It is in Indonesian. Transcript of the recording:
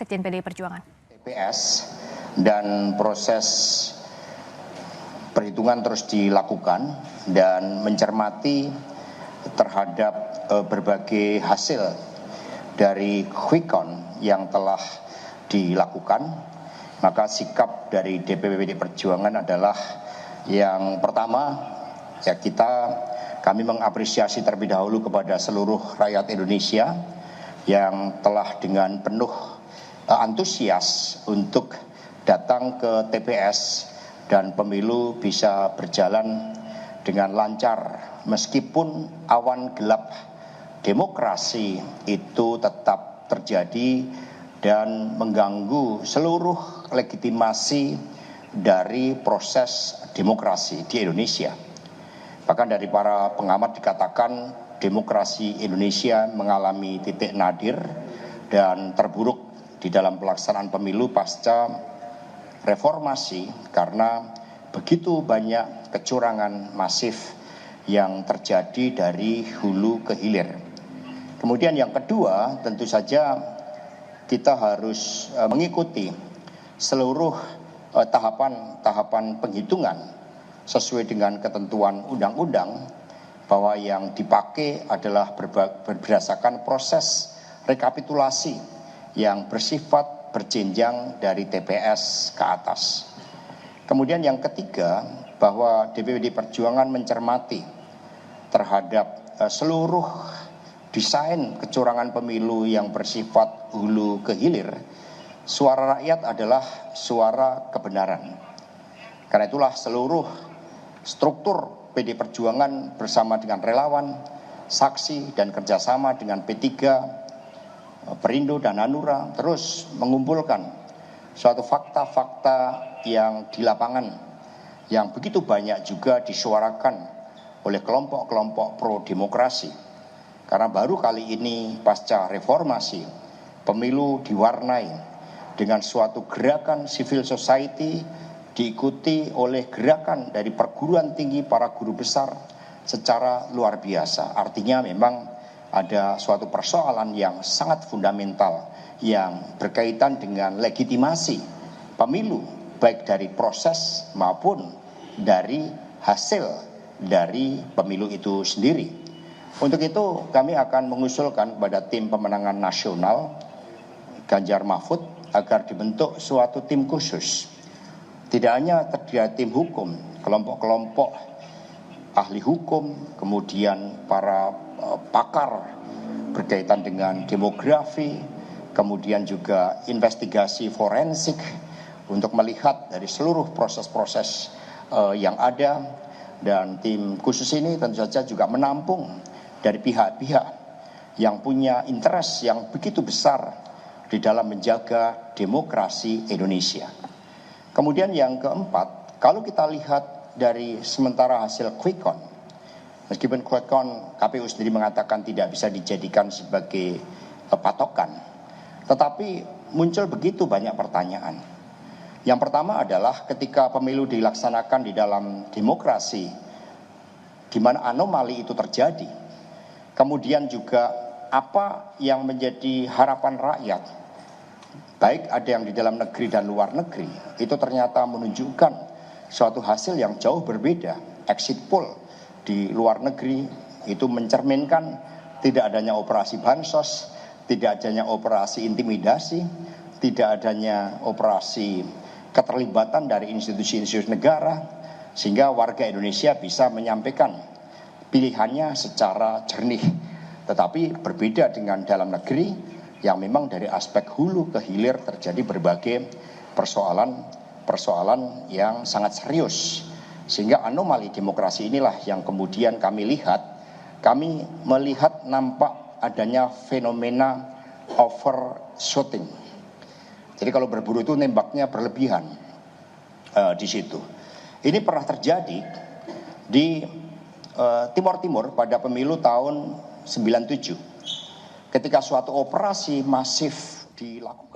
Sekjen PDI Perjuangan. TPS dan proses perhitungan terus dilakukan dan mencermati terhadap berbagai hasil dari quick count yang telah dilakukan. Maka sikap dari DPP PDI Perjuangan adalah yang pertama, kami mengapresiasi terlebih dahulu kepada seluruh rakyat Indonesia yang telah dengan penuh antusias untuk datang ke TPS dan pemilu bisa berjalan dengan lancar meskipun awan gelap demokrasi itu tetap terjadi dan mengganggu seluruh legitimasi dari proses demokrasi di Indonesia. Bahkan dari para pengamat dikatakan demokrasi Indonesia mengalami titik nadir dan terburuk di dalam pelaksanaan pemilu pasca reformasi karena begitu banyak kecurangan masif yang terjadi dari hulu ke hilir. Kemudian yang kedua, tentu saja kita harus mengikuti seluruh tahapan penghitungan sesuai dengan ketentuan undang-undang bahwa yang dipakai adalah berdasarkan proses rekapitulasi yang bersifat berjenjang dari TPS ke atas. Kemudian yang ketiga, bahwa DPP Perjuangan mencermati terhadap seluruh desain kecurangan pemilu yang bersifat hulu ke hilir. Suara rakyat adalah suara kebenaran. Karena itulah seluruh struktur PDI Perjuangan bersama dengan relawan, saksi dan kerjasama dengan P3, Perindo dan Hanura terus mengumpulkan suatu fakta-fakta yang di lapangan yang begitu banyak juga disuarakan oleh kelompok-kelompok pro demokrasi. Karena baru kali ini pasca reformasi pemilu diwarnai dengan suatu gerakan civil society diikuti oleh gerakan dari perguruan tinggi para guru besar secara luar biasa. Artinya memang ada suatu persoalan yang sangat fundamental yang berkaitan dengan legitimasi pemilu baik dari proses maupun dari hasil dari pemilu itu sendiri. Untuk itu kami akan mengusulkan kepada tim pemenangan nasional Ganjar Mahfud agar dibentuk suatu tim khusus. Tidak hanya terdiri dari tim hukum, kelompok-kelompok ahli hukum, kemudian para pakar berkaitan dengan demografi, kemudian juga investigasi forensik untuk melihat dari seluruh proses-proses yang ada. Dan tim khusus ini tentu saja juga menampung dari pihak-pihak yang punya interest yang begitu besar di dalam menjaga demokrasi Indonesia. Kemudian yang keempat, kalau kita lihat dari sementara hasil quick count, meskipun quick count KPU sendiri mengatakan tidak bisa dijadikan sebagai patokan, tetapi muncul begitu banyak pertanyaan. Yang pertama adalah ketika pemilu dilaksanakan di dalam demokrasi, di mana anomali itu terjadi. Kemudian juga apa yang menjadi harapan rakyat, baik ada yang di dalam negeri dan luar negeri, itu ternyata menunjukkan suatu hasil yang jauh berbeda. Exit poll di luar negeri itu mencerminkan tidak adanya operasi bansos, tidak adanya operasi intimidasi, tidak adanya operasi keterlibatan dari institusi-institusi negara, sehingga warga Indonesia bisa menyampaikan pilihannya secara jernih. Tetapi berbeda dengan dalam negeri yang memang dari aspek hulu ke hilir terjadi berbagai persoalan yang sangat serius. Sehingga anomali demokrasi inilah yang kemudian kami melihat nampak adanya fenomena overshooting. Jadi kalau berburu itu nembaknya berlebihan di situ. Ini pernah terjadi di Timur Timur pada pemilu tahun 97. Ketika suatu operasi masif dilakukan